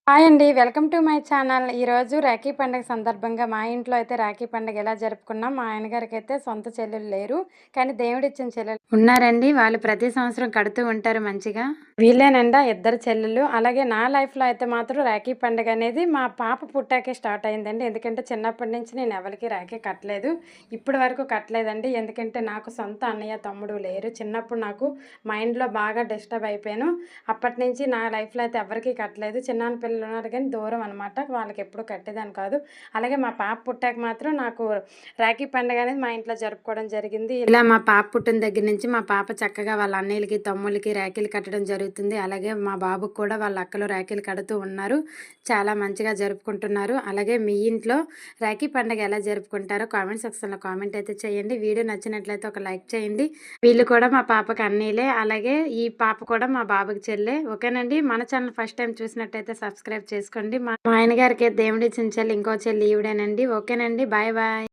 Hi అండి. Welcome to my channel. ఈరోజు రాఖీ పండుగ సందర్భంగా మా ఇంట్లో అయితే రాఖీ పండుగ ఎలా జరుపుకున్నాం. మా ఆయనగారికైతే సొంత చెల్లెలు లేరు. కానీ దేవుడిచ్చిన చెల్లెలు ఉన్నారండి. వాళ్ళు ప్రతి సంవత్సరం కడుతూ ఉంటారు మంచిగా. వీళ్ళేనండా ఇద్దరు చెల్లెలు. అలాగే నా లైఫ్‌లో అయితే మాత్రం రాఖీ పండుగ అనేది మా పాప పుట్టాకే స్టార్ట్ అయిందండి. ఎందుకంటే చిన్నప్పటి నుంచి నేను ఎవరికీ రాఖీ కట్టలేదు. ఇప్పటి వరకు కట్టలేదండి. ఎందుకంటే నాకు సొంత అన్నయ్య, తమ్ముడు లేరు. చిన్నప్పుడు నాకు మైండ్‌లో బాగా డిస్టర్బ్ అయిపోయాను. అప్పటినుంచి నా లైఫ్‌లో అయితే ఎవరికీ కట్టలేదు. చిన్నాన్న పిల్లలు ఉన్నారు కానీ దూరం అనమాట. వాళ్ళకెప్పుడు కట్టేదాన్ని కాదు. అలాగే మా పాప పుట్టాక మాత్రం నాకు రాఖీ పండుగ అనేది మా ఇంట్లో జరుపుకోవడం జరిగింది. ఇలా మా పాప పుట్టిన దగ్గర నుంచి మా పాప చక్కగా వాళ్ళ అన్నయ్యలకి, తమ్ముళ్ళకి రాఖీలు కట్టడం జరుగుతుంది. అలాగే మా బాబుకి కూడా వాళ్ళ అక్కలు రాఖీలు కడుతూ ఉన్నారు. చాలా మంచిగా జరుపుకుంటున్నారు. అలాగే మీ ఇంట్లో రాఖీ పండుగ ఎలా జరుపుకుంటారో కామెంట్ సెక్షన్‌లో కామెంట్ అయితే చేయండి. వీడియో నచ్చినట్లయితే ఒక లైక్ చేయండి. వీళ్ళు కూడా మా పాపకి అన్నయ్యలే. అలాగే ఈ పాప కూడా మా బాబుకి చెల్లె. ఓకేనండి. మన ఛానల్ ఫస్ట్ టైం చూసినట్టయితే సబ్స్క్రైబ్ చేసుకోండి. మా ఆయన గారికి దేవుడిచ్చిన చెల్లి ఇంకో చెల్లి ఈవిడేనండి. ఓకేనండి. Bye bye.